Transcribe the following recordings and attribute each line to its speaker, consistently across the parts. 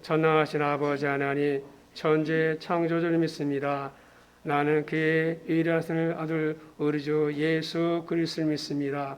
Speaker 1: 전능하신 아버지 하나님 천지의 창조주를 믿습니다. 나는 그의 유일하신 아들 우리 주 예수 그리스도를 믿습니다.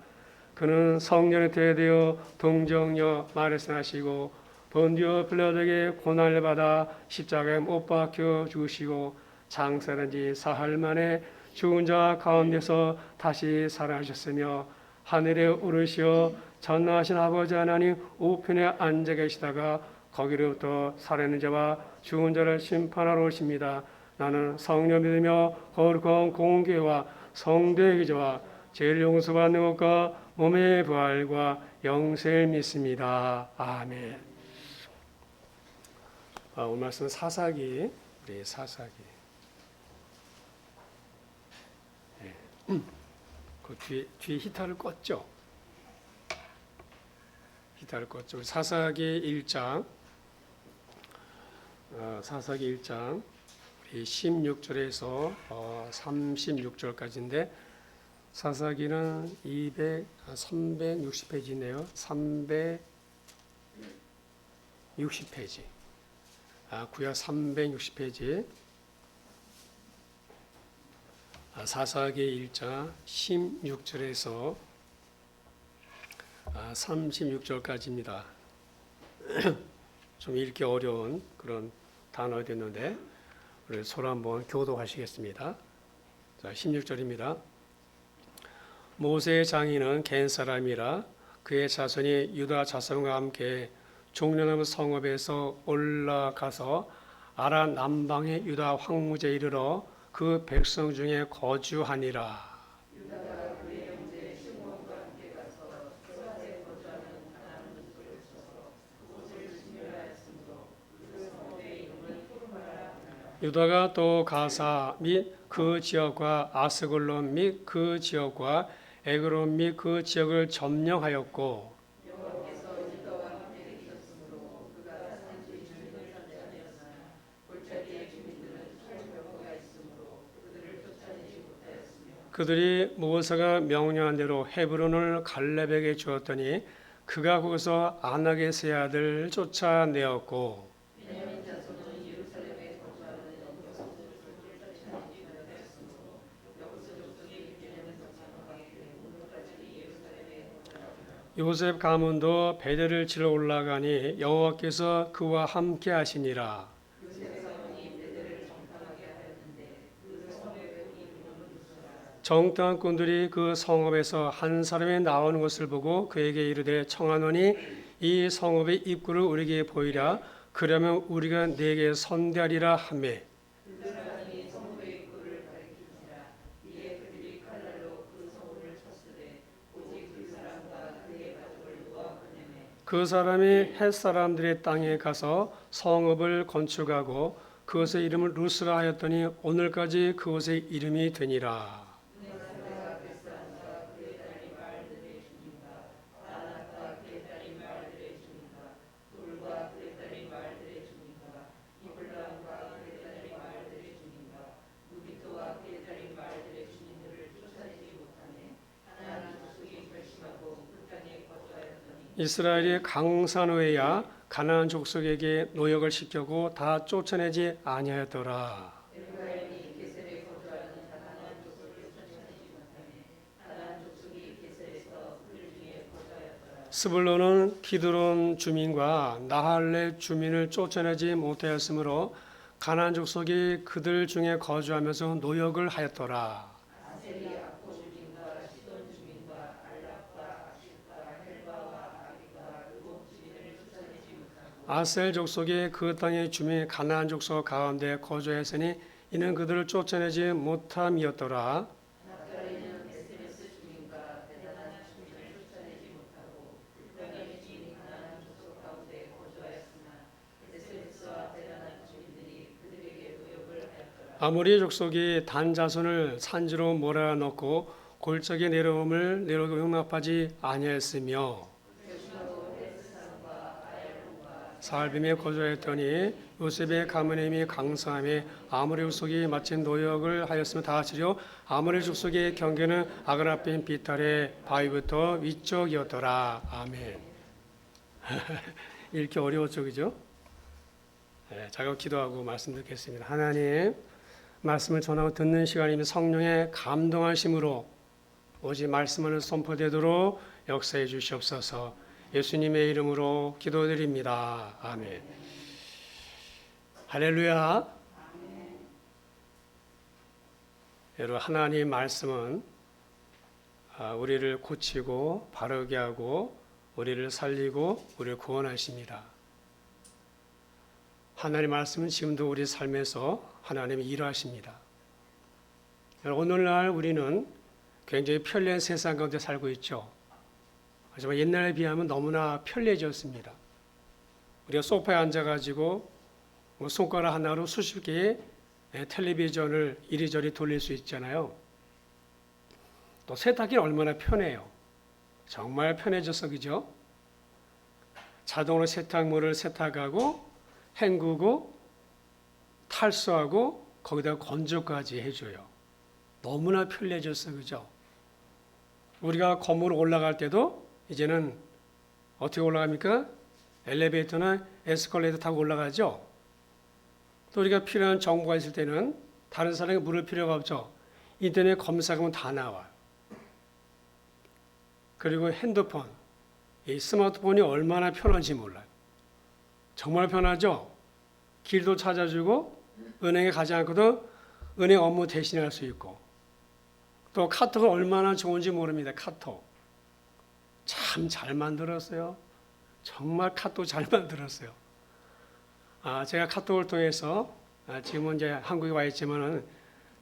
Speaker 1: 그는 성령에 대되어 동정녀 말씀하시고 본디오 빌라도에게 고난을 받아 십자가에 못 박혀 죽으시고 장사된 지 사흘 만에 죽은 자 가운데서 다시 살아나셨으며 하늘에 오르시어 전능하신 아버지 하나님 우편에 앉아 계시다가 거기로부터 살아있는 자와 죽은 자를 심판하러 오십니다. 나는 성령 믿으며 거룩한 공교회와 성도의 기저와 죄를 용서받는 것과 몸의 부활과 영생을 믿습니다. 아멘. 오늘 말씀은 사사기, 우리 사사기. 그 뒤에 히타를 껐죠? 히타를 껐죠. 사사기 1장. 사사기 1장 16절에서 36절까지인데 사사기는 360페이지네요. 360페이지. 구약 360페이지. 사사기 1장 16절에서 36절까지입니다. 좀 읽기 어려운 그런 단어였는데 우리 서로 한번 교도하시겠습니다. 자, 16절입니다. 모세의 장인은 겐 사람이라 그의 자손이 유다 자손과 함께 종려나무 성읍에서 올라가서 아라 남방의 유다 황무지에 이르러 그 백성 중에 거주하니라. 유다가 또 가사 및 그 지역과 아스글론 및 그 지역과 에그론 및 그 지역을 점령하였고 그들이 모세가 명령한 대로 헤브론을 갈렙에게 주었더니 그가 거기서 아낙의 세 아들 쫓아내었고 요셉 가문도 베델을 치러 올라가니 여호와께서 그와 함께 하시니라. 정당한 꾼들이 그 성읍에서 한 사람이 나오는 것을 보고 그에게 이르되 청하노니 이 성읍의 입구를 우리에게 보이라. 그러면 우리가 네게 선대하리라 하며 그 사람이 헷 사람들의 땅에 가서 성읍을 건축하고 그것의 이름을 루스라 하였더니 오늘까지 그것의 이름이 되니라. 이스라엘이 강산후에야 가나안 족속에게 노역을 시켰고 다 쫓아내지 아니하였더라. 스불론은 기드론 주민과 나할렛 주민을 쫓아내지 못하였으므로 가나안 족속이 그들 중에 거주하면서 노역을 하였더라. 아셀 족속이 그 땅의 주민 가나안 족속 가운데 거주했으니 이는 그들을 쫓아내지 못함이었더라. 아모리 족속이 단 자손을 산지로 몰아넣고 골짜기 내려옴을 용납하지 아니하였으며 살빔에 거주하였더니 요셉의 가문의 강성함에 아모리 족속이 마침 노역을 하였으며 다 하시려 아모리 족속의 경계는 아그라핀 비탈의 바위부터 위쪽이었더라. 아멘. 읽기 어려웠죠, 그죠? 자가 기도하고 말씀 듣겠습니다. 하나님, 말씀을 전하고 듣는 시간이면 성령의 감동하심으로 오직 말씀을 선포되도록 역사해 주시옵소서. 예수님의 이름으로 기도드립니다. 아멘. 할렐루야. 여러분, 하나님 말씀은 우리를 고치고 바르게 하고 우리를 살리고 우리를 구원하십니다. 하나님 말씀은 지금도 우리 삶에서 하나님이 일하십니다. 오늘날 우리는 굉장히 편리한 세상 가운데 살고 있죠. 하지만 옛날에 비하면 너무나 편리해졌습니다. 우리가 소파에 앉아가지고 손가락 하나로 수십 개의 텔레비전을 이리저리 돌릴 수 있잖아요. 또 세탁기는 얼마나 편해요. 정말 편해져서 그죠? 자동으로 세탁물을 세탁하고 헹구고 탈수하고 거기다가 건조까지 해줘요. 너무나 편리해졌어 그죠? 우리가 건물 올라갈 때도 이제는 어떻게 올라갑니까? 엘리베이터나 에스컬레이터 타고 올라가죠. 또 우리가 필요한 정보가 있을 때는 다른 사람에게 물을 필요가 없죠. 인터넷 검색하면 다 나와요. 그리고 핸드폰, 이 스마트폰이 얼마나 편한지 몰라요. 정말 편하죠? 길도 찾아주고 은행에 가지 않고도 은행 업무 대신할 수 있고 또 카톡은 얼마나 좋은지 모릅니다. 카톡. 참 잘 만들었어요. 정말 카톡 잘 만들었어요. 제가 카톡을 통해서 지금은 이제 한국에 와 있지만은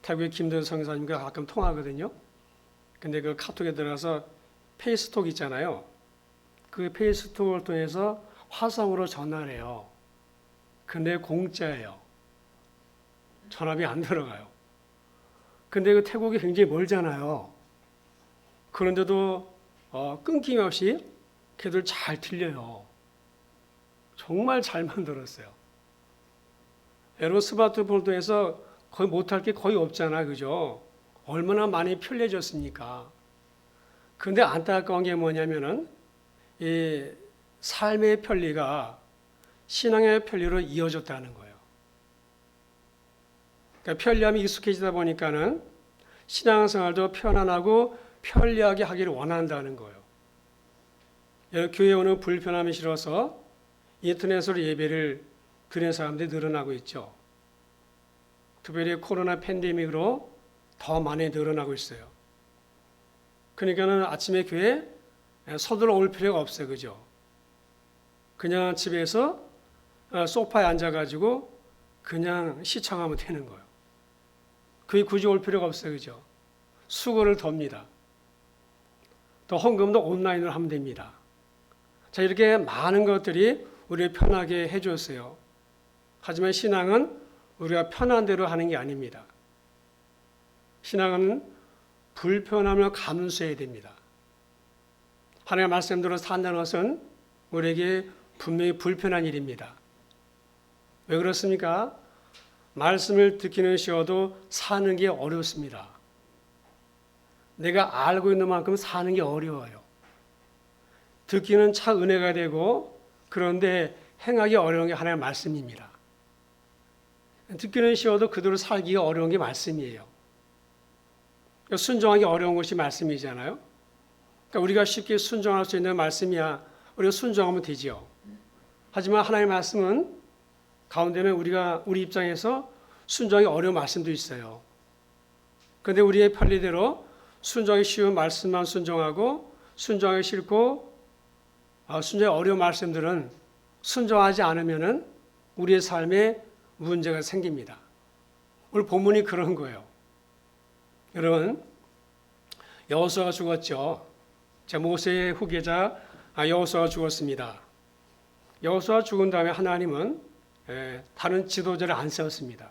Speaker 1: 태국의 김든 성사님과 가끔 통하거든요. 근데 그 카톡에 들어가서 페이스톡 있잖아요. 그 페이스톡을 통해서 화상으로 전화를 해요. 근데 공짜예요. 전화비 안 들어가요. 근데 그 태국이 굉장히 멀잖아요. 그런데도 끊김없이 걔들 잘 들려요. 정말 잘 만들었어요. 여러분 스마트폰을 통해서 거의 못할 게 거의 없잖아, 그죠? 얼마나 많이 편리해졌습니까? 근데 안타까운 게 뭐냐면은 이 삶의 편리가 신앙의 편리로 이어졌다는 거예요. 그러니까 편리함이 익숙해지다 보니까는 신앙생활도 편안하고 편리하게 하기를 원한다는 거예요. 교회 오는 불편함이 싫어서 인터넷으로 예배를 드리는 사람들이 늘어나고 있죠. 특별히 코로나 팬데믹으로 더 많이 늘어나고 있어요. 그러니까는 아침에 교회 서둘러 올 필요가 없어요. 그죠? 그냥 집에서 소파에 앉아가지고 그냥 시청하면 되는 거예요. 그게 굳이 올 필요가 없어요. 그죠? 수고를 덥니다. 또 헌금도 온라인으로 하면 됩니다. 자, 이렇게 많은 것들이 우리를 편하게 해줬어요. 하지만 신앙은 우리가 편한 대로 하는 게 아닙니다. 신앙은 불편함을 감수해야 됩니다. 하나님의 말씀대로 산다는 것은 우리에게 분명히 불편한 일입니다. 왜 그렇습니까? 말씀을 듣기는 쉬워도 사는 게 어렵습니다. 내가 알고 있는 만큼 사는 게 어려워요. 듣기는 참 은혜가 되고 그런데 행하기 어려운 게 하나님의 말씀입니다. 듣기는 쉬워도 그대로 살기가 어려운 게 말씀이에요. 순종하기 어려운 것이 말씀이잖아요. 그러니까 우리가 쉽게 순종할 수 있는 말씀이야 우리가 순종하면 되지요. 하지만 하나님의 말씀은 가운데는 우리 입장에서 순종하기 어려운 말씀도 있어요. 그런데 우리의 편리대로 순종하기 쉬운 말씀만 순종하고 순종하기 싫고 순종하기 어려운 말씀들은 순종하지 않으면은 우리의 삶에 문제가 생깁니다. 오늘 본문이 그런 거예요. 여러분, 여호수아가 죽었죠. 자, 모세의 후계자 여호수아가 죽었습니다. 여호수아 죽은 다음에 하나님은 다른 지도자를 안 세웠습니다.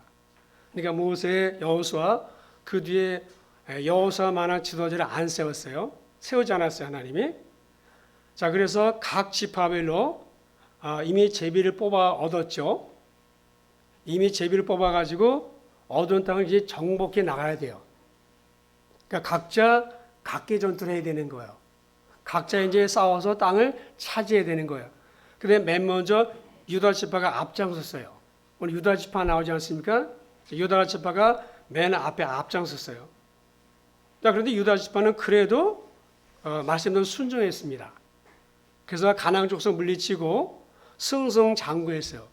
Speaker 1: 그러니까 모세, 여호수아 그 뒤에 여호수아만한 지도자를 안 세웠어요. 세우지 않았어요, 하나님이. 자, 그래서 각 지파별로 이미 제비를 뽑아 얻었죠. 이미 제비를 뽑아가지고 얻은 땅을 이제 정복해 나가야 돼요. 그러니까 각자 각계 전투를 해야 되는 거예요. 각자 이제 싸워서 땅을 차지해야 되는 거예요. 그런데 맨 먼저 유다 지파가 앞장섰어요. 오늘 유다 지파 나오지 않습니까? 유다 지파가 맨 앞에 앞장섰어요. 자, 그런데 유다 지파는 그래도 말씀대로 순종했습니다. 그래서 가나안 족속 물리치고 승승장구했어요.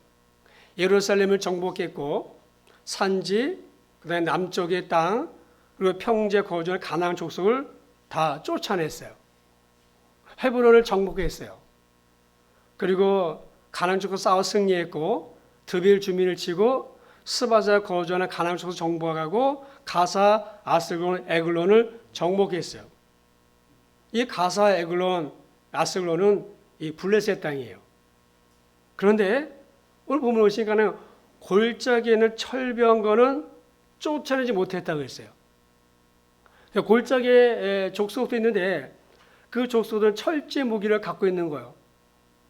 Speaker 1: 예루살렘을 정복했고 산지, 그다음에 남쪽의 땅, 그리고 평지에 거주하는 가나안 족속을 다 쫓아냈어요. 헤브론을 정복했어요. 그리고 가나안 족속 싸워 승리했고 드빌 주민을 치고 스바자 거주하는 가나안 족속 정복하고 가사, 아스글론, 에글론을 정복했어요. 이 가사, 에글론, 아스글론은 이 블레셋 땅이에요. 그런데 오늘 보면 보시니까는 골짜기에는 철병거는 쫓아내지 못했다고 했어요. 골짜기에 족속도 있는데 그 족속들은 철제 무기를 갖고 있는 거예요.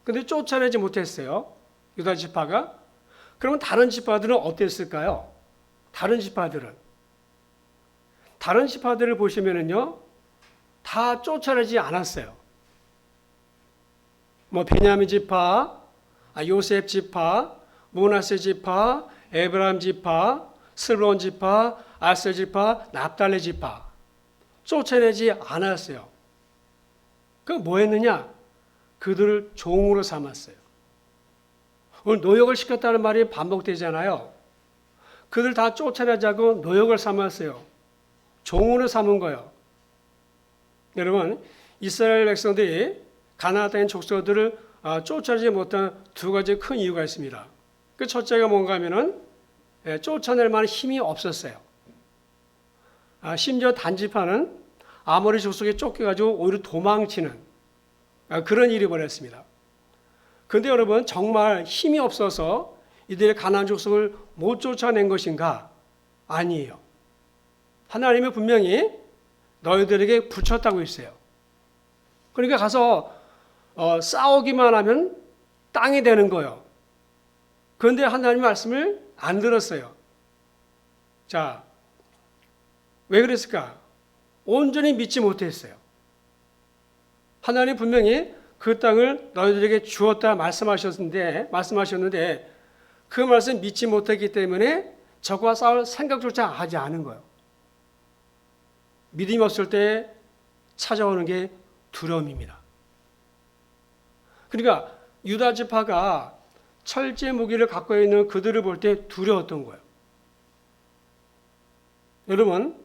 Speaker 1: 근데 쫓아내지 못했어요. 유다 지파가. 그러면 다른 지파들은 어땠을까요? 다른 지파들을 보시면은요, 다 쫓아내지 않았어요. 뭐 베냐민 지파, 요셉 지파, 므낫세 지파, 에브라임 지파, 스브론 지파, 아셀 지파, 납달리 지파 쫓아내지 않았어요. 그럼 뭐 했느냐? 그들을 종으로 삼았어요. 오늘 노역을 시켰다는 말이 반복되잖아요. 그들 다 쫓아내자고 노역을 삼았어요. 종으로 삼은 거예요. 여러분, 이스라엘 백성들이 가나안 땅의 족속들을 쫓아내지 못한 두 가지 큰 이유가 있습니다. 그 첫째가 뭔가 하면은 쫓아낼 만한 힘이 없었어요. 심지어 단지파는 아모리 족속에 쫓겨가지고 오히려 도망치는 그런 일이 벌어졌습니다. 그런데 여러분, 정말 힘이 없어서 이들의 가나안 족속을 못 쫓아낸 것인가? 아니에요. 하나님이 분명히 너희들에게 붙였다고 했어요. 그러니까 가서 싸우기만 하면 땅이 되는 거예요. 그런데 하나님 말씀을 안 들었어요. 자, 왜 그랬을까? 온전히 믿지 못했어요. 하나님 분명히 그 땅을 너희들에게 주었다 말씀하셨는데 그 말씀 믿지 못했기 때문에 적과 싸울 생각조차 하지 않은 거예요. 믿음이 없을 때 찾아오는 게 두려움입니다. 그러니까 유다 지파가 철제 무기를 갖고 있는 그들을 볼 때 두려웠던 거예요. 여러분,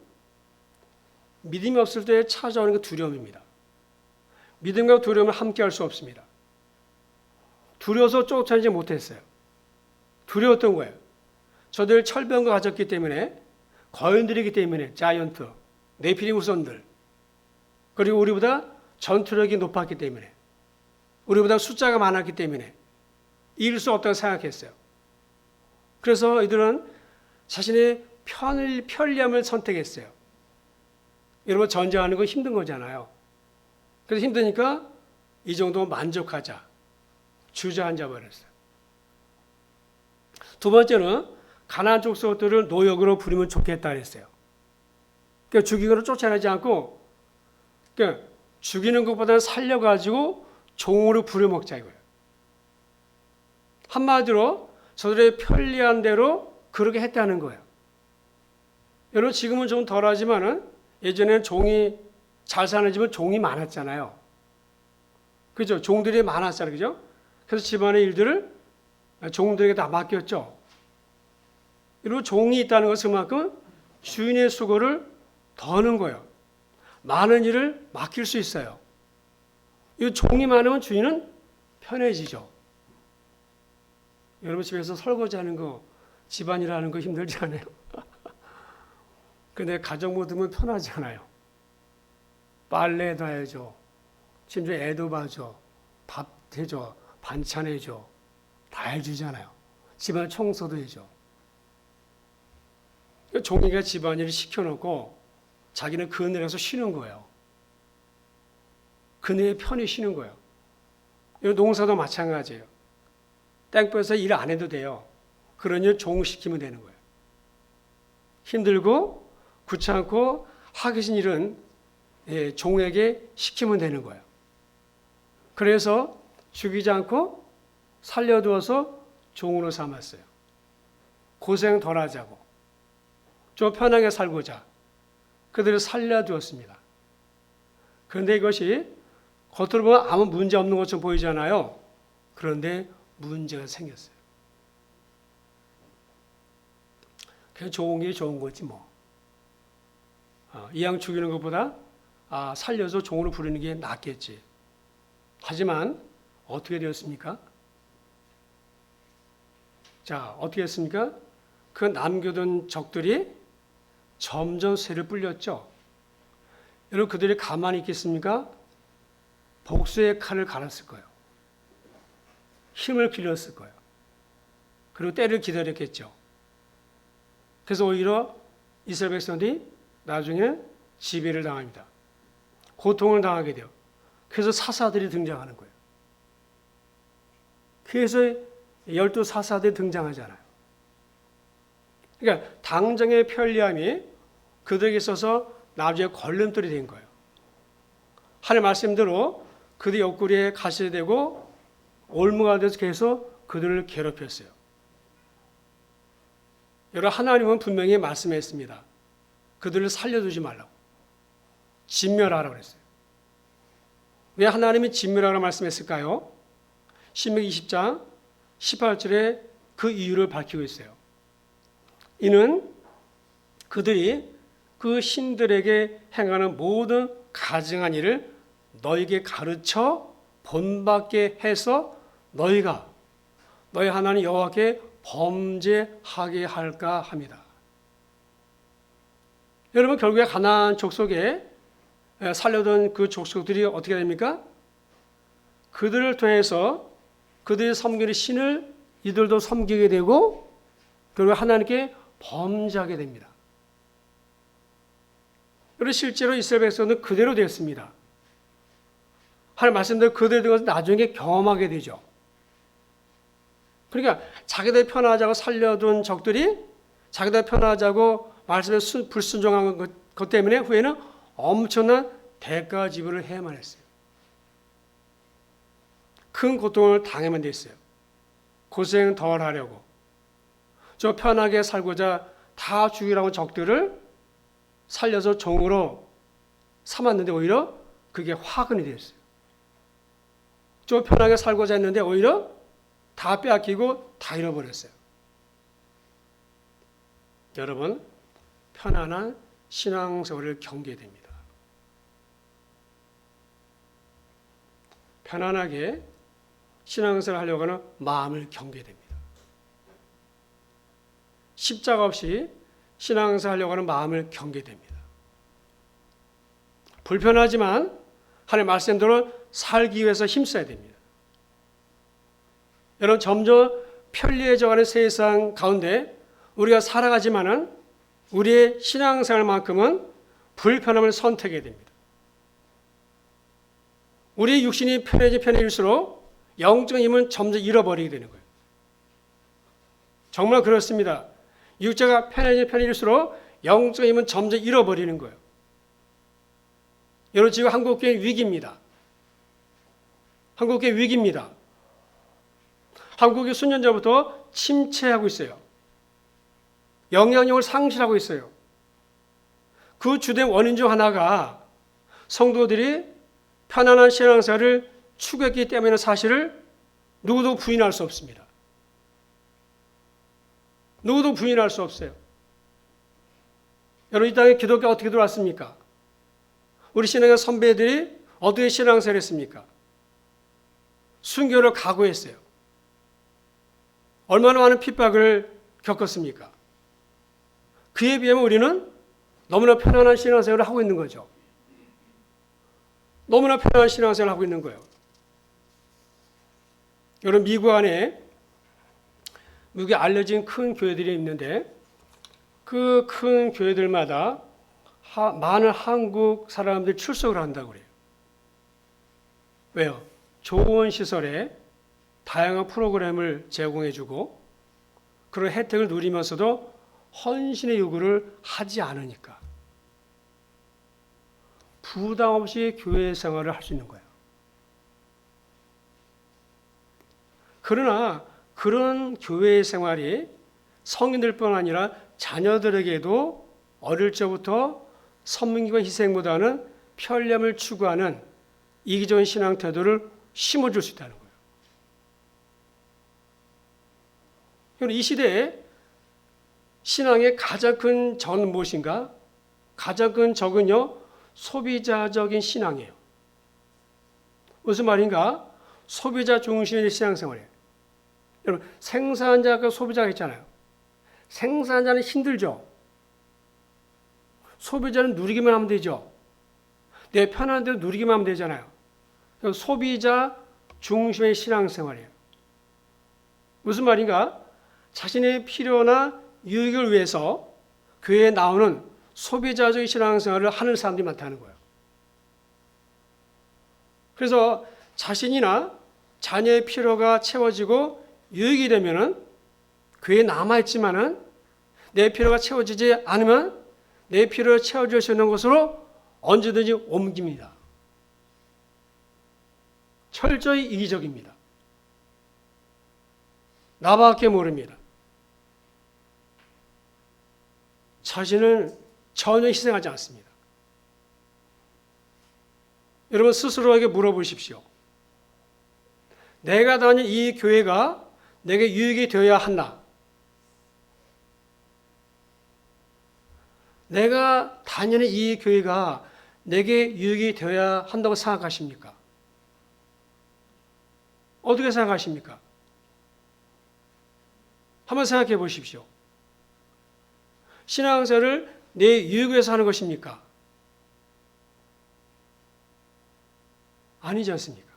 Speaker 1: 믿음이 없을 때 찾아오는 게 두려움입니다. 믿음과 두려움을 함께 할 수 없습니다. 두려워서 쫓아내지 못했어요. 두려웠던 거예요. 저들 철병거 가졌기 때문에, 거인들이기 때문에, 자이언트, 네피림 후손들, 그리고 우리보다 전투력이 높았기 때문에, 우리보다 숫자가 많았기 때문에 이길 수 없다고 생각했어요. 그래서 이들은 자신의 편리함을 선택했어요. 여러분, 전쟁하는 거 힘든 거잖아요. 그래서 힘드니까 이 정도 만족하자, 주저앉아 버렸어요. 두 번째는 가나안 족속들을 노역으로 부리면 좋겠다 그랬어요. 그러니까 죽이거나 쫓아내지 않고, 그러니까 죽이는 것보다는 살려가지고 종으로 부려먹자 이거예요. 한마디로 저들의 편리한 대로 그렇게 했다는 거예요. 여러분, 지금은 좀 덜하지만은 예전에는 종이 잘 사는 집은 종이 많았잖아요. 그죠? 종들이 많았잖아요. 그죠? 그래서 집안의 일들을 종들에게 다 맡겼죠. 그리고 종이 있다는 것은 그만큼 주인의 수고를 더 하는 거예요. 많은 일을 맡길 수 있어요. 이 종이 많으면 주인은 편해지죠. 여러분, 집에서 설거지하는 거, 집안일 하는 거 힘들지 않아요? 근데 가정 모두면 편하지 않아요. 빨래도 해줘, 심지어 애도 봐줘, 밥 해줘, 반찬 해줘, 다 해주잖아요. 집안 청소도 해줘. 종이가 집안일을 시켜놓고 자기는 그늘에서 쉬는 거예요. 그늘에 편히 쉬는 거예요. 농사도 마찬가지예요. 땡볕에서 일 안 해도 돼요. 그런 일 종시키면 되는 거예요. 힘들고 귀찮고 하기 싫은 일은 종에게 시키면 되는 거예요. 그래서 죽이지 않고 살려두어서 종으로 삼았어요. 고생 덜 하자고, 좀 편하게 살고자 그들을 살려두었습니다. 그런데 이것이 겉으로 보면 아무 문제 없는 것처럼 보이잖아요. 그런데 문제가 생겼어요. 그냥 좋은 게 좋은 거지 뭐. 이양 죽이는 것보다 살려서 종으로 부르는 게 낫겠지. 하지만 어떻게 되었습니까? 자, 어떻게 했습니까? 그 남겨둔 적들이 점점 쇠를 불렸죠. 여러분, 그들이 가만히 있겠습니까? 복수의 칼을 갈았을 거예요. 힘을 길렀을 거예요. 그리고 때를 기다렸겠죠. 그래서 오히려 이스라엘 백성들이 나중에 지배를 당합니다. 고통을 당하게 돼요. 그래서 사사들이 등장하는 거예요. 그래서 12사사들이 등장하잖아요. 그러니까 당장의 편리함이 그들에게 있어서 나중에 걸림돌이 된 거예요. 하나님 말씀대로 그들 옆구리에 가시게 되고 올무가 돼서 계속 그들을 괴롭혔어요. 여러분, 하나님은 분명히 말씀했습니다. 그들을 살려두지 말라고. 진멸하라고 그랬어요. 왜 하나님이 진멸하라고 말씀했을까요? 신명기 20장 18절에 그 이유를 밝히고 있어요. 이는 그들이 그 신들에게 행하는 모든 가증한 일을 너에게 가르쳐 본받게 해서 너희가 너희 하나님 여호와께 범죄하게 할까 합니다. 여러분, 결국에 가나안 족속에 살려둔 그 족속들이 어떻게 됩니까? 그들을 통해서 그들이 섬기는 신을 이들도 섬기게 되고 결국 하나님께 범죄하게 됩니다. 그리고 실제로 이스라엘 백성은 그대로 되었습니다. 하나님 말씀대로 그대로 된 것을 나중에 경험하게 되죠. 그러니까 자기들 편하자고 살려둔 적들이 자기들 편하자고 말씀에 불순종한 것 때문에 후에는 엄청난 대가 지불을 해야만 했어요. 큰 고통을 당해만 됐어요. 고생 덜 하려고. 저 편하게 살고자 다 죽이라고 적들을 살려서 종으로 삼았는데 오히려 그게 화근이 됐어요. 좀 편하게 살고자 했는데 오히려 다 빼앗기고 다 잃어버렸어요. 여러분, 편안한 신앙생활을 경계해야 됩니다. 편안하게 신앙생활을 하려고 하는 마음을 경계해야 됩니다. 십자가 없이 신앙생활을 하려고 하는 마음을 경계해야 됩니다. 불편하지만 하나님의 말씀대로 살기 위해서 힘써야 됩니다. 여러분, 점점 편리해져가는 세상 가운데 우리가 살아가지만은 우리의 신앙생활만큼은 불편함을 선택해야 됩니다. 우리의 육신이 편해질수록 영적인 힘은 점점 잃어버리게 되는 거예요. 정말 그렇습니다. 육체가 편해질수록 영적인 힘은 점점 잃어버리는 거예요. 여러분, 지금 한국교회 위기입니다. 한국교회 위기입니다. 한국이 수년 전부터 침체하고 있어요. 영향력을 상실하고 있어요. 그 주된 원인 중 하나가 성도들이 편안한 신앙생활을 추구했기 때문에 사실을 누구도 부인할 수 없습니다. 누구도 부인할 수 없어요. 여러분, 이 땅에 기독교가 어떻게 들어왔습니까? 우리 신앙의 선배들이 어떻게 신앙생활을 했습니까? 순교를 각오했어요. 얼마나 많은 핍박을 겪었습니까? 그에 비하면 우리는 너무나 편안한 신앙생활을 하고 있는 거죠. 너무나 편안한 신앙생활을 하고 있는 거예요. 여러분, 미국에 알려진 큰 교회들이 있는데 그 큰 교회들마다 많은 한국 사람들이 출석을 한다고 그래요. 왜요? 좋은 시설에 다양한 프로그램을 제공해주고 그런 혜택을 누리면서도 헌신의 요구를 하지 않으니까 부담 없이 교회 생활을 할 수 있는 거예요. 그러나 그런 교회 생활이 성인들뿐 아니라 자녀들에게도 어릴 적부터 선민과 희생보다는 편리함을 추구하는 이기적인 신앙 태도를 심어줄 수 있다는 거예요. 그럼 이 시대에 신앙의 가장 큰 적은 무엇인가? 가장 큰 적은요, 소비자적인 신앙이에요. 무슨 말인가? 소비자 중심의 신앙생활이에요. 여러분, 생산자가 소비자가 있잖아요. 생산자는 힘들죠. 소비자는 누리기만 하면 되죠. 내 편한 대로 누리기만 하면 되잖아요. 소비자 중심의 신앙생활이에요. 무슨 말인가? 자신의 필요나 유익을 위해서 교회에 나오는 소비자적인 신앙생활을 하는 사람들이 많다는 거예요. 그래서 자신이나 자녀의 필요가 채워지고 유익이 되면은 교회에 남아있지만은 내 필요가 채워지지 않으면 내 필요를 채워줄 수 있는 곳으로 언제든지 옮깁니다. 철저히 이기적입니다. 나밖에 모릅니다. 자신을 전혀 희생하지 않습니다. 여러분 스스로에게 물어보십시오. 내가 다니는 이 교회가 내게 유익이 되어야 한다. 내가 다니는 이 교회가 내게 유익이 되어야 한다고 생각하십니까? 어떻게 생각하십니까? 한번 생각해 보십시오. 신앙생활을 내 유익을 위해서 하는 것입니까? 아니지 않습니까?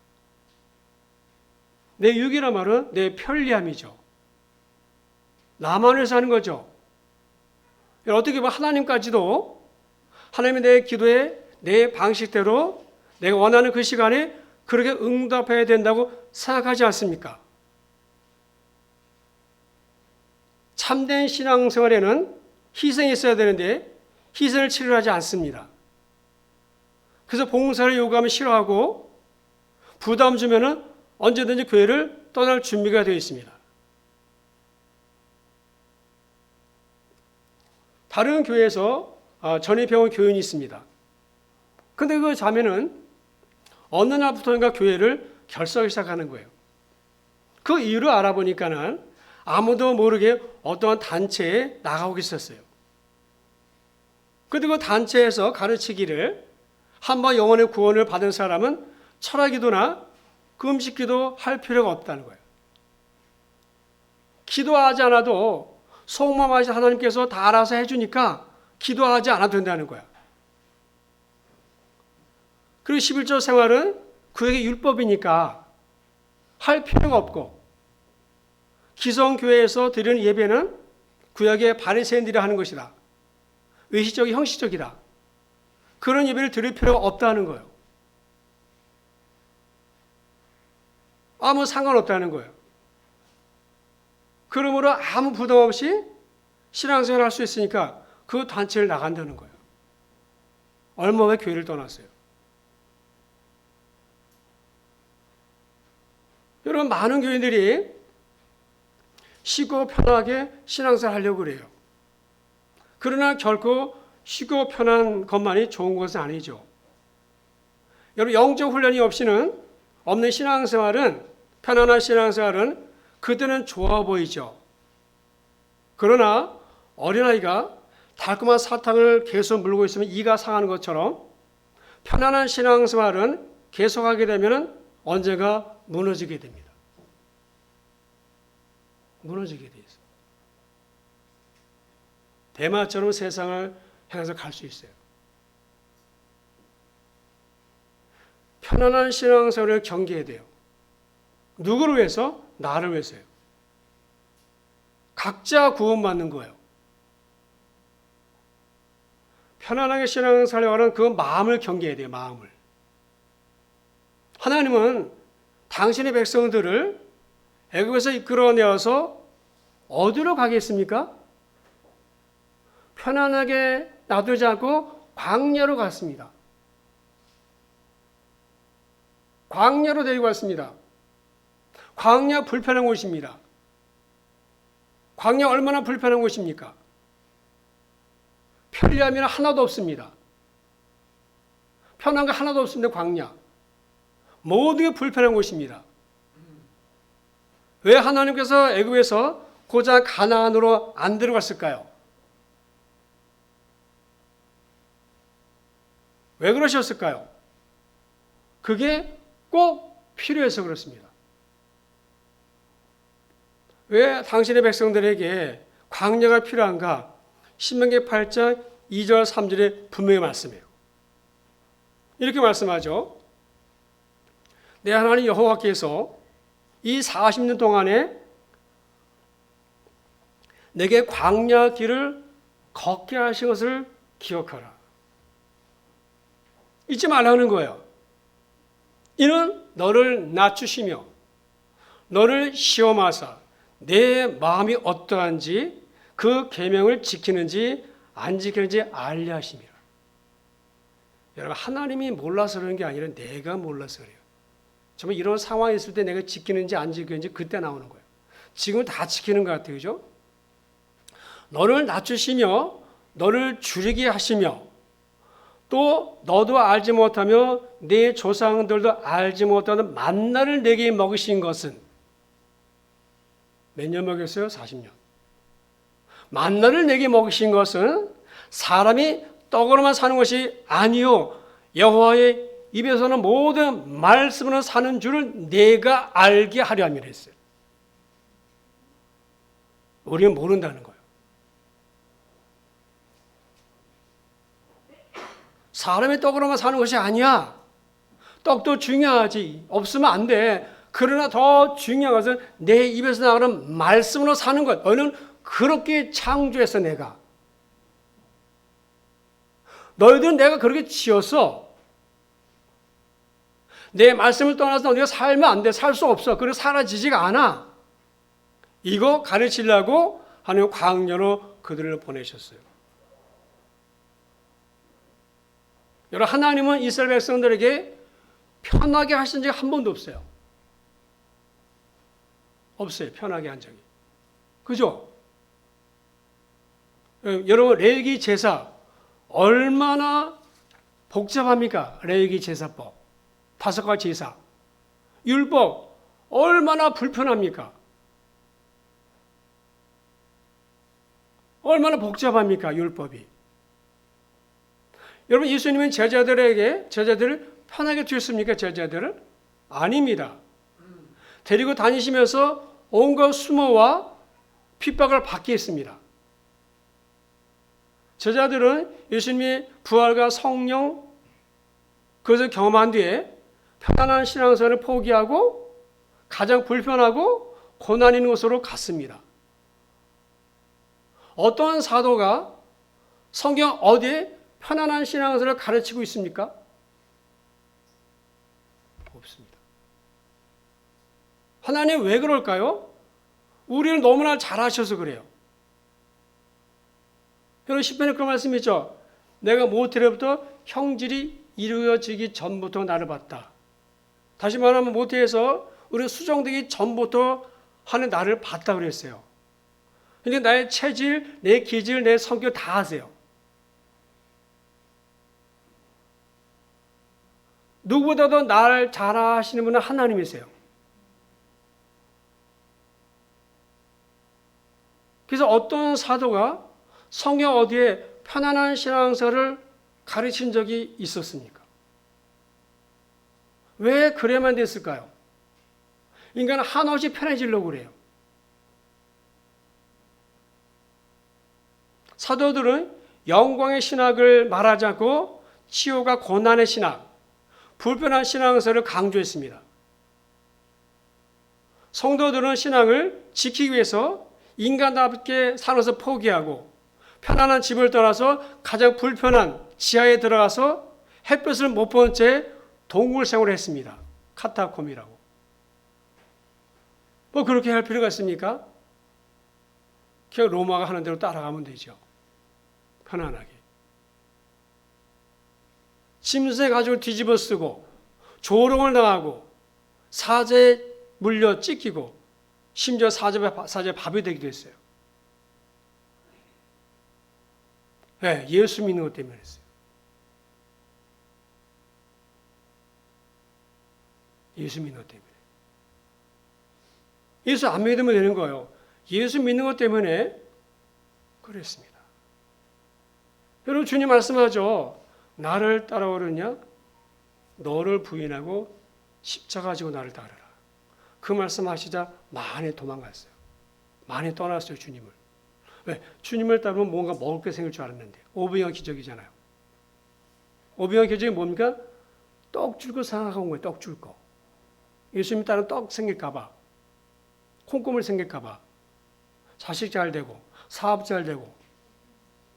Speaker 1: 내 유익이란 말은 내 편리함이죠. 나만 위해서 하는 거죠. 어떻게 보면 하나님까지도 하나님이 내 기도에 내 방식대로 내가 원하는 그 시간에 그렇게 응답해야 된다고 생각하지 않습니까? 참된 신앙생활에는 희생이 있어야 되는데 희생을 치료하지 않습니다. 그래서 봉사를 요구하면 싫어하고 부담 주면은 언제든지 교회를 떠날 준비가 되어 있습니다. 다른 교회에서 전에 배운 교인이 있습니다. 근데 그 자매는 어느 날부터인가 교회를 결석하기 시작하는 거예요. 그 이유를 알아보니까는 아무도 모르게 어떠한 단체에 나가고 있었어요. 근데 그 단체에서 가르치기를 한번 영혼의 구원을 받은 사람은 철학기도나 금식기도 할 필요가 없다는 거예요. 기도하지 않아도 속마음하신 하나님께서 다 알아서 해주니까 기도하지 않아도 된다는 거야. 그리고 11조 생활은 그에게 율법이니까 할 필요가 없고 기성교회에서 드리는 예배는 구약의 바리새인들이 하는 것이다. 의식적이 형식적이다. 그런 예배를 드릴 필요가 없다는 거예요. 아무 상관없다는 거예요. 그러므로 아무 부담 없이 신앙생활을 할 수 있으니까 그 단체를 나간다는 거예요. 얼마 후에 교회를 떠났어요. 여러분 많은 교인들이 쉽고 편하게 신앙생활 하려고 그래요. 그러나 결코 쉽고 편한 것만이 좋은 것은 아니죠. 여러분 영적 훈련이 없는 신앙생활은 편안한 신앙생활은 그때는 좋아 보이죠. 그러나 어린아이가 달콤한 사탕을 계속 물고 있으면 이가 상하는 것처럼 편안한 신앙생활은 계속하게 되면 언젠가 무너지게 됩니다. 무너지게 돼 있어요. 대마처럼 세상을 향해서 갈 수 있어요. 편안한 신앙생활을 경계해야 돼요. 누구를 위해서? 나를 위해서요. 각자 구원받는 거예요. 편안하게 신앙생활하는 그 마음을 경계해야 돼요. 마음을. 하나님은 당신의 백성들을 애굽에서 이끌어내어서 어디로 가겠습니까? 편안하게 놔두지 않고 광야로 갔습니다. 광야로 데리고 왔습니다. 광야 불편한 곳입니다. 광야 얼마나 불편한 곳입니까? 편리함이 하나도 없습니다. 편한 거 하나도 없습니다. 광야. 모든 게 불편한 곳입니다. 왜 하나님께서 애굽에서 고작 가나안으로 안 들어갔을까요? 왜 그러셨을까요? 그게 꼭 필요해서 그렇습니다. 왜 당신의 백성들에게 광야가 필요한가? 신명기 8장 2절 3절에 분명히 말씀해요. 이렇게 말씀하죠. 내 하나님 여호와께서 이 40년 동안에 내게 광야 길을 걷게 하신 것을 기억하라. 잊지 말라는 거예요. 이는 너를 낮추시며 너를 시험하사 내 마음이 어떠한지 그 계명을 지키는지 안 지키는지 알려 하심이라. 여러분, 하나님이 몰라서 그런 게 아니라 내가 몰라서 그래요. 정말 이런 상황이 있을 때 내가 지키는지 안 지키는지 그때 나오는 거예요. 지금 다 지키는 것 같아요. 그죠? 너를 낮추시며 너를 줄이게 하시며 또 너도 알지 못하며 네 조상들도 알지 못하는 만나를 내게 먹이신 것은 몇 년 먹였어요? 40년. 만나를 내게 먹이신 것은 사람이 떡으로만 사는 것이 아니요 여호와의 입에서는 모든 말씀으로 사는 줄을 내가 알게 하려 함이라 했어요. 우리는 모른다는 거예요. 사람의 떡으로만 사는 것이 아니야. 떡도 중요하지. 없으면 안 돼. 그러나 더 중요한 것은 내 입에서 나오는 말씀으로 사는 것. 너는 그렇게 창조했어, 내가. 너희들은 내가 그렇게 지었어. 내 말씀을 떠나서 너희가 살면 안 돼. 살 수 없어. 그래서 사라지지가 않아. 이거 가르치려고 하나님 광야로 그들을 보내셨어요. 여러분, 하나님은 이스라엘 백성들에게 편하게 하신 적이 한 번도 없어요. 없어요. 편하게 한 적이. 그죠? 여러분, 레위기 제사 얼마나 복잡합니까? 레위기 제사법. 5가지 제사. 율법 얼마나 불편합니까? 얼마나 복잡합니까? 율법이. 여러분, 예수님은 제자들을 편하게 두셨습니까? 제자들을? 아닙니다. 데리고 다니시면서 온갖 수모와 핍박을 받게 했습니다. 제자들은 예수님의 부활과 성령 그것을 경험한 뒤에 편안한 신앙생활을 포기하고 가장 불편하고 고난 있는 곳으로 갔습니다. 어떤 사도가 성경 어디에 편안한 신앙생활을 가르치고 있습니까? 없습니다. 하나님 왜 그럴까요? 우리를 너무나 잘 아셔서 그래요. 여러분, 시편에 그런 말씀이 있죠. 내가 모태로부터 형질이 이루어지기 전부터 나를 봤다. 다시 말하면 모태에서 우리 수정되기 전부터 하는 나를 봤다 그랬어요. 근데 나의 체질, 내 기질, 내 성격 다 아세요. 누구보다도 나를 잘 아시는 분은 하나님이세요. 그래서 어떤 사도가 성경 어디에 편안한 신앙생활을 가르친 적이 있었습니까? 왜 그래야만 됐을까요? 인간은 한없이 편해지려고 그래요. 사도들은 영광의 신학을 말하지 않고 치욕과 고난의 신학, 불편한 신앙생활을 강조했습니다. 성도들은 신앙을 지키기 위해서 인간답게 사는 것을 포기하고 편안한 집을 떠나서 가장 불편한 지하에 들어가서 햇볕을 못 본 채 동굴 생활을 했습니다. 카타콤이라고. 뭐 그렇게 할 필요가 있습니까? 그냥 로마가 하는 대로 따라가면 되죠. 편안하게. 짐승의 가죽을 뒤집어 쓰고 조롱을 당하고 사제에 물려 찢기고 심지어 사제 밥이 되기도 했어요. 네, 예수 믿는 것 때문에 했어요. 예수 믿는 것 때문에. 예수 안 믿으면 되는 거예요. 예수 믿는 것 때문에 그랬습니다. 여러분 주님 말씀하죠. 나를 따라오느냐? 너를 부인하고 십자가 지고 나를 따르라. 그 말씀하시자 많이 도망갔어요. 많이 떠났어요, 주님을. 왜? 주님을 따르면 뭔가 먹을 게 생길 줄 알았는데. 오병이어 기적이잖아요. 오병이어 기적이 뭡니까? 떡 줄 거 생각하고 온 거예요, 떡 줄 거. 예수님 따르면 떡 생길까 봐. 콩고물 생길까 봐. 자식 잘 되고 사업 잘 되고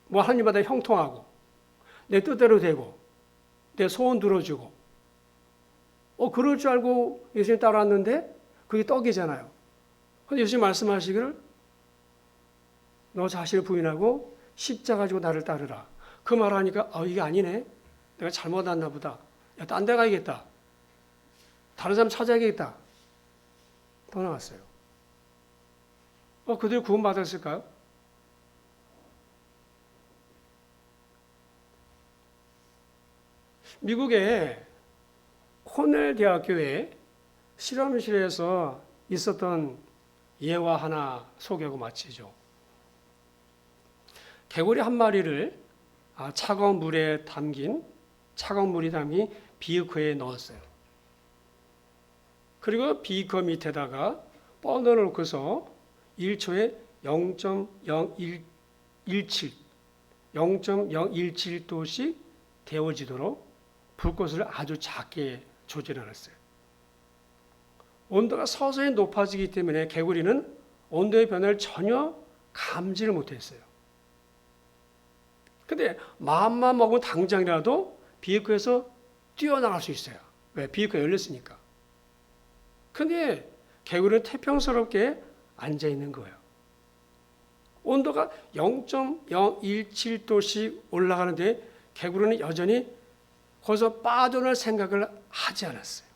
Speaker 1: 뭐 하나님마다 형통하고 내 뜻대로 되고 내 소원 들어주고 그럴 줄 알고 예수님 따라왔는데 그게 떡이잖아요. 근데 예수님 말씀하시기를 너 자신을 부인하고 십자가 지고 나를 따르라. 그 말하니까 이게 아니네. 내가 잘못 왔나 보다. 야, 딴 데 가야겠다. 다른 사람 찾아야겠다. 떠나갔어요. 그들이 구원받았을까요? 미국의 코넬 대학교에 실험실에서 있었던 예화 하나 소개하고 마치죠. 개구리 한 마리를 차가운 물이 담긴 비어커에 넣었어요. 그리고 비커 밑에다가 버너를 놓고서 1초에 0.017도씩 데워지도록 불꽃을 아주 작게 조절해놨어요. 온도가 서서히 높아지기 때문에 개구리는 온도의 변화를 전혀 감지를 못했어요. 근데 마음만 먹으면 당장이라도 비커에서 뛰어나갈 수 있어요. 왜? 비커가 열렸으니까. 근데 개구리는 태평스럽게 앉아 있는 거예요. 온도가 0.017도씩 올라가는데 개구리는 여전히 거기서 빠져날 생각을 하지 않았어요.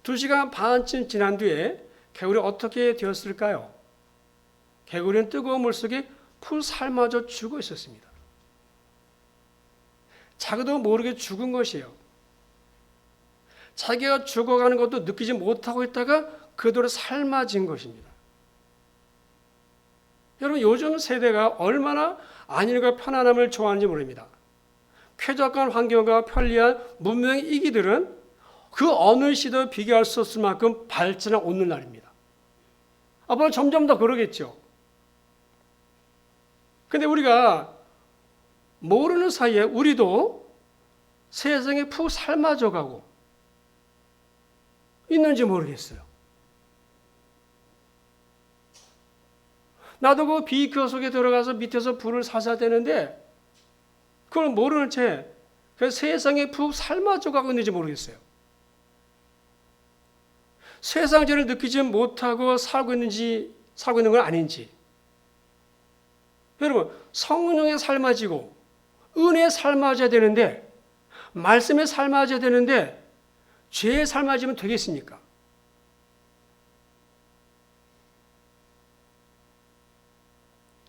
Speaker 1: 2시간 반쯤 지난 뒤에 개구리가 어떻게 되었을까요? 개구리는 뜨거운 물속에 푹 삶아져 죽어 있었습니다. 자기도 모르게 죽은 것이에요. 자기가 죽어가는 것도 느끼지 못하고 있다가 그대로 삶아진 것입니다. 여러분 요즘 세대가 얼마나 안일과 편안함을 좋아하는지 모릅니다. 쾌적한 환경과 편리한 문명의 이기들은 그 어느 시대와 비교할 수 없을 만큼 발전한 오늘날입니다. 앞으로 점점 더 그러겠죠. 근데 우리가 모르는 사이에 우리도 세상에 푹 삶아져 가고 있는지 모르겠어요. 나도 그 비커 속에 들어가서 밑에서 불을 사셔야 되는데 그걸 모르는 채 세상에 푹 삶아져 가고 있는지 모르겠어요. 세상전을 느끼지 못하고 살고 있는 건 아닌지. 여러분, 성령에 삶아지고 은혜에 삶아져야 되는데 말씀에 삶아져야 되는데 죄에 삶아지면 되겠습니까?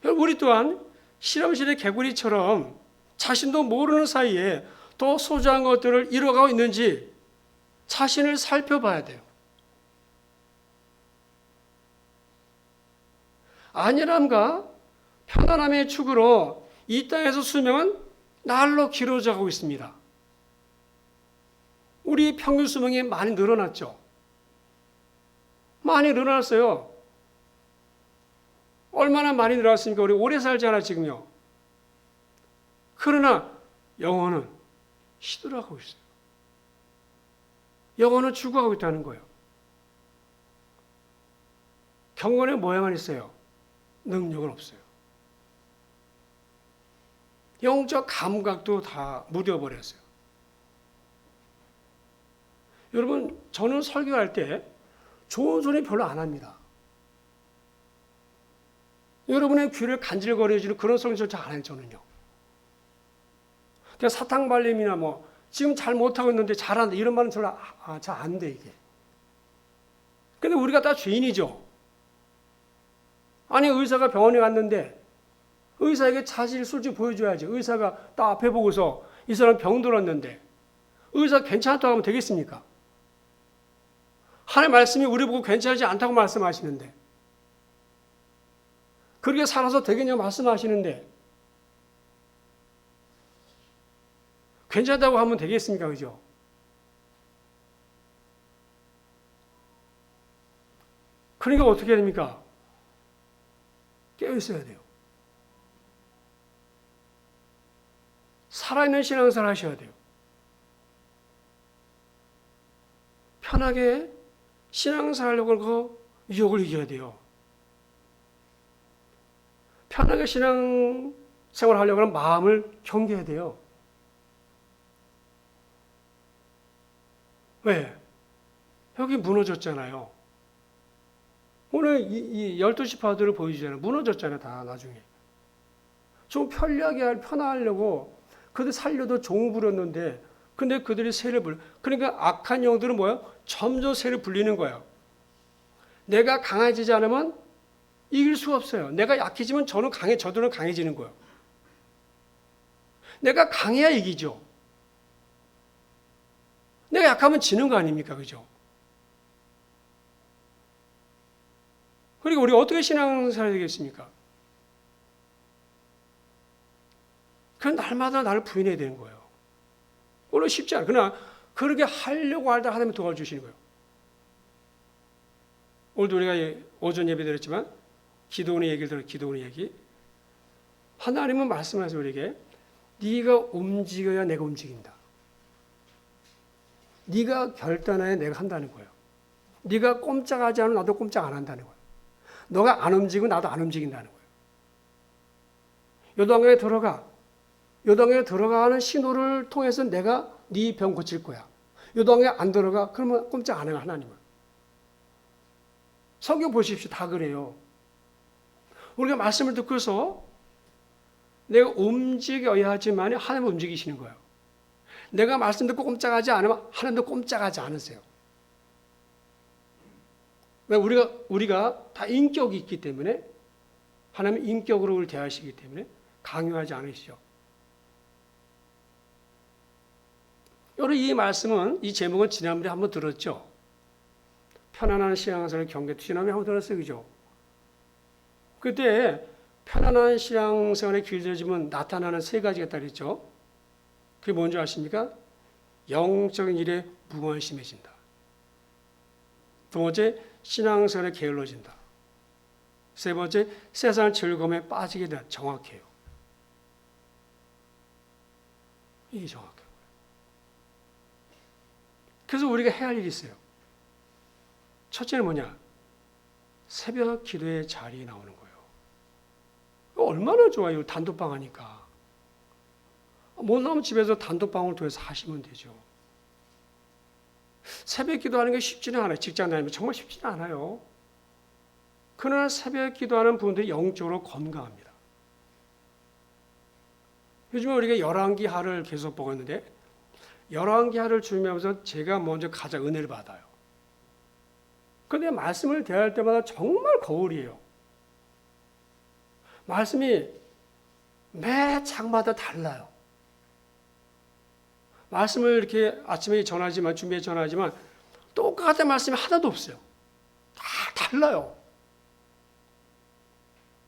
Speaker 1: 우리 또한 실험실의 개구리처럼 자신도 모르는 사이에 더 소중한 것들을 잃어가고 있는지 자신을 살펴봐야 돼요. 안일함과 편안함의 축으로 이 땅에서 수명은 날로 길어져 가고 있습니다. 우리 평균 수명이 많이 늘어났죠. 많이 늘어났어요. 얼마나 많이 늘어났습니까? 우리 오래 살잖아 지금요. 그러나 영혼은 시들어가고 있어요. 영혼은 죽어가고 있다는 거예요. 경건의 모양은 있어요. 능력은 없어요. 영적 감각도 다 무뎌버렸어요. 여러분, 저는 설교할 때 좋은 소리 별로 안 합니다. 여러분의 귀를 간질거려주는 그런 설교 잘 안 해요, 저는요. 그냥 사탕발림이나 지금 잘 못하고 있는데 잘한다 이런 말은 잘 안 돼, 이게. 근데 우리가 다 죄인이죠. 아니, 의사가 병원에 갔는데 의사에게 자질을 솔직히 보여줘야지. 의사가 딱 앞에 보고서 이 사람 병 들었는데 의사 괜찮다고 하면 되겠습니까? 하나님의 말씀이 우리 보고 괜찮지 않다고 말씀하시는데 그렇게 살아서 되겠냐고 말씀하시는데 괜찮다고 하면 되겠습니까? 그죠? 그러니까 어떻게 해야 됩니까? 깨어 있어야 돼요. 살아있는 신앙생활 하셔야 돼요. 편하게 신앙생활 하려고 그 유혹을 이겨야 돼요. 편하게 신앙생활 하려고 하는 마음을 경계해야 돼요. 왜? 여기 무너졌잖아요. 오늘 이 12시 파도를 보여주잖아요. 무너졌잖아요. 다 나중에. 좀 편리하게 편하려고 그들 살려도 종을 부렸는데 근데 그들이 새를 불 그러니까 악한 영들은 뭐예요? 점점 새를 불리는 거예요. 내가 강해지지 않으면 이길 수가 없어요. 내가 약해지면 저들은 강해지는 거예요. 내가 강해야 이기죠. 내가 약하면 지는 거 아닙니까? 그죠? 그리고 우리가 어떻게 신앙생활 되겠습니까? 그건 날마다 나를 부인해야 되는 거예요. 물론 쉽지 않아요. 그러나 그렇게 하려고 하다 하나님이 도와주시는 거예요. 오늘도 우리가 오전 예배 드렸지만 기도원의 얘기를 들어 기도원의 얘기. 하나님은 말씀하세요 우리에게 네가 움직여야 내가 움직인다. 네가 결단해야 내가 한다는 거예요. 네가 꼼짝하지 않으면 나도 꼼짝 안 한다는 거예요. 너가 안 움직이고 나도 안 움직인다는 거예요. 요단강에 들어가. 요단강에 들어가는 신호를 통해서 내가 네 병 고칠 거야. 요단강에 안 들어가. 그러면 꼼짝 안 해요 하나님은. 성경 보십시오. 다 그래요. 우리가 말씀을 듣고서 내가 움직여야 하지만 하나님은 움직이시는 거예요. 내가 말씀 듣고 꼼짝하지 않으면 하나님도 꼼짝하지 않으세요. 왜 우리가 다 인격이 있기 때문에 하나님은 인격으로 우리를 대하시기 때문에 강요하지 않으시죠. 여러분 이 말씀은 이 제목은 지난번에 한번 들었죠. 편안한 신앙생활 경계 지난번에 한번 들었어요. 그죠? 그때 편안한 신앙생활에 길들여지면 나타나는 세 가지가 따르죠. 그게 뭔지 아십니까? 영적인 일에 무관심해진다. 두 번째, 신앙생활에 게을러진다. 세 번째, 세상 즐거움에 빠지게 된다. 정확해요. 이게 정확해요. 그래서 우리가 해야 할 일이 있어요. 첫째는 뭐냐? 새벽 기도의 자리에 나오는 거예요. 얼마나 좋아요. 단독방 하니까. 못 나오면 집에서 단독방을 통해서 하시면 되죠. 새벽 기도하는 게 쉽지는 않아요. 직장 다니면 정말 쉽지는 않아요. 그러나 새벽 기도하는 분들이 영적으로 건강합니다. 요즘에 우리가 열왕기하를 계속 보고 있는데 열왕기하를 준비하면서 제가 먼저 가장 은혜를 받아요. 그런데 말씀을 대할 때마다 정말 거울이에요. 말씀이 매 장마다 달라요. 말씀을 이렇게 아침에 준비해 전하지만 똑같은 말씀이 하나도 없어요. 다 달라요.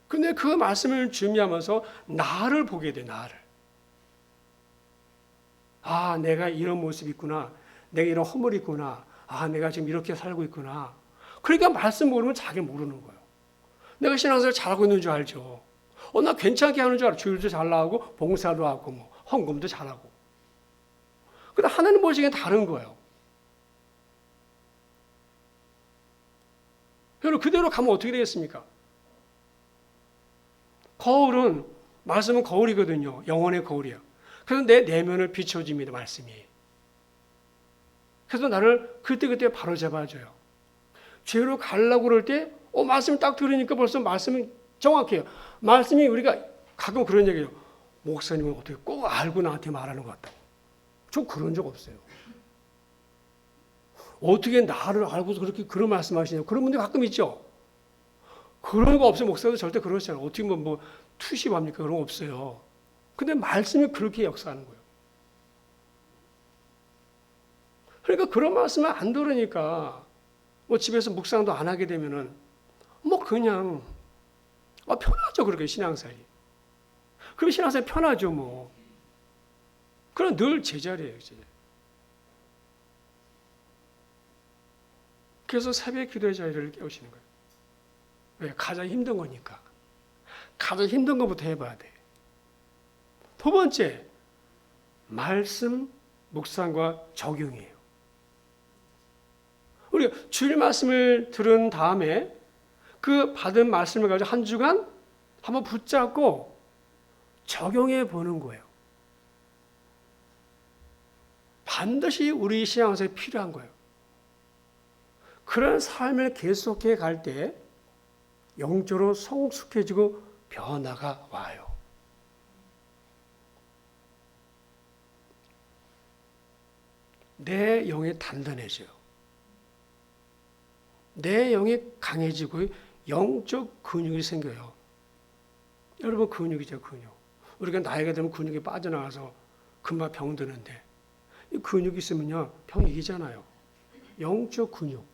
Speaker 1: 근데 그 말씀을 준비하면서 나를 보게 돼, 나를. 아, 내가 이런 모습이 있구나. 내가 이런 허물이 있구나. 아, 내가 지금 이렇게 살고 있구나. 그러니까 말씀 모르면 자기를 모르는 거예요. 내가 신앙생활 잘하고 있는 줄 알죠. 나 괜찮게 하는 줄 알아. 주일도 잘 나오고 봉사도 하고 뭐 헌금도 잘하고. 근데 하나님 보시기엔 다른 거예요. 여러분 그대로 가면 어떻게 되겠습니까? 거울은 말씀은 거울이거든요. 영혼의 거울이에요. 그래서 내 내면을 비춰줍니다. 말씀이. 그래서 나를 그때그때 바로잡아줘요. 죄로 가려고 그럴 때 말씀을 딱 들으니까 벌써 말씀이 정확해요. 말씀이 우리가 가끔 그런 얘기해요. 목사님은 어떻게 꼭 알고 나한테 말하는 것 같다고. 저 그런 적 없어요. 어떻게 나를 알고서 그렇게 그런 말씀하시냐고. 그런 분들 가끔 있죠. 그런 거 없어요. 목사도 절대 그러지 않아요. 어떻게 뭐 투시합니까? 그런 거 없어요. 근데 말씀이 그렇게 역사하는 거예요. 그러니까 그런 말씀을 안 들으니까 뭐 집에서 묵상도 안 하게 되면은 뭐 그냥 편하죠. 그렇게 신앙생활이. 그럼 신앙생활 편하죠 뭐. 그럼 늘 제자리예요. 제자리. 그래서 새벽 기도의 자리를 깨우시는 거예요. 왜? 가장 힘든 거니까. 가장 힘든 것부터 해봐야 돼. 두 번째, 말씀 묵상과 적용이에요. 우리가 주일 말씀을 들은 다음에 그 받은 말씀을 가지고 한 주간 한번 붙잡고 적용해 보는 거예요. 반드시 우리 신앙생활에 필요한 거예요. 그런 삶을 계속해 갈 때 영적으로 성숙해지고 변화가 와요. 내 영이 단단해져요. 내 영이 강해지고 영적 근육이 생겨요. 여러분 근육이죠, 근육. 우리가 나이가 들면 근육이 빠져나가서 금방 병드는데 이 근육이 있으면요 병 이기잖아요. 영적 근육.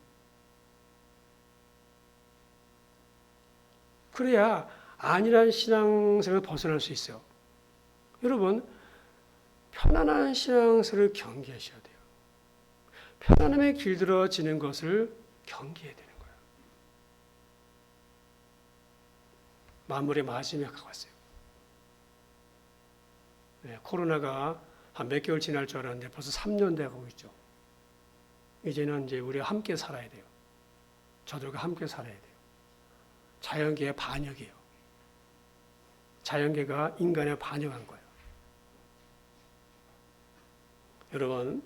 Speaker 1: 그래야 안일한 신앙생활을 벗어날 수 있어요. 여러분 편안한 신앙생활을 경계하셔야 돼요. 편안함에 길들어지는 것을 경계해야 되는 거예요. 만물의 마지막에 가까웠어요. 네, 코로나가 한 몇 개월 지날 줄 알았는데 벌써 3년 돼가고 있죠. 이제는 이제 우리가 함께 살아야 돼요. 저들과 함께 살아야 돼요. 자연계의 반역이에요. 자연계가 인간에 반역한 거예요. 여러분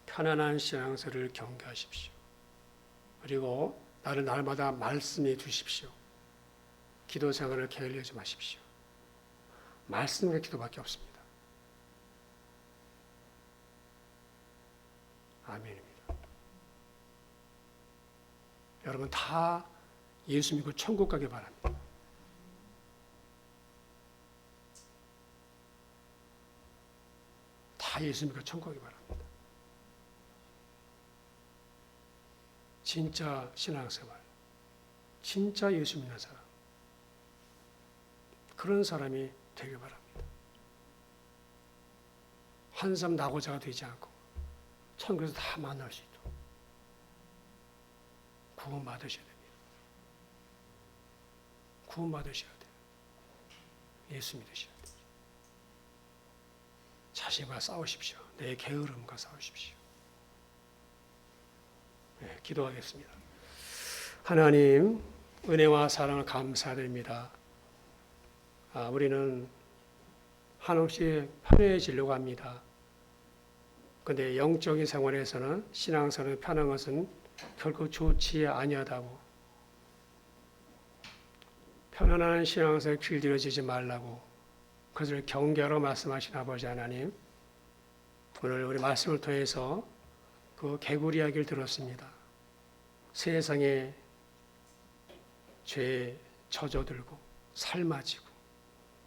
Speaker 1: 편안한 신앙생활을 경계하십시오. 그리고 나를 날마다 말씀해 주십시오. 기도 생활을 게을리하지 마십시오. 말씀과 기도밖에 없습니다. 아멘입니다. 여러분 다 예수 믿고 천국 가길 바랍니다. 다 예수 믿고 천국 가길 바랍니다. 진짜 신앙생활, 진짜 예수 믿는 사람, 그런 사람이 되길 바랍니다. 한삼 낙오자가 되지 않고 천국에서 다 만날 수 있도록 구원 받으셔야 됩니다. 구원 받으셔야 돼요. 예수 믿으셔야 돼요. 자신과 싸우십시오. 내 게으름과 싸우십시오. 네, 기도하겠습니다. 하나님, 은혜와 사랑을 감사드립니다. 우리는 한없이 편해지려고 합니다. 그런데 영적인 생활에서는 신앙생활에 편한 것은 결코 좋지 아니하다고, 편안한 신앙생활에 길들여지지 말라고 그것을 경계하러 말씀하신 아버지 하나님, 오늘 우리 말씀을 통해서 그 개구리 이야기를 들었습니다. 세상에 죄에 젖어들고 삶아지고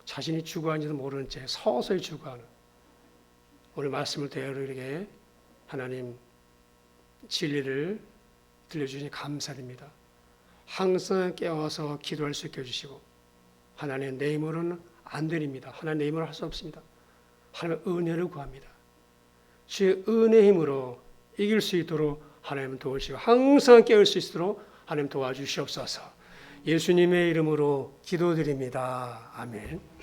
Speaker 1: 자신이 죽어가는지도 모르는 채 서서히 죽어가는, 오늘 말씀을 통해 우리에게 하나님 진리를 들려주시니 감사드립니다. 항상 깨워서 기도할 수 있게 해주시고, 하나님 내 힘으로는 안 되립니다. 하나님 내 힘으로 할 수 없습니다. 하나님의 은혜를 구합니다. 주의 은혜 힘으로 이길 수 있도록 하나님 도우시고 항상 깨울 수 있도록 하나님 도와주시옵소서. 예수님의 이름으로 기도드립니다. 아멘.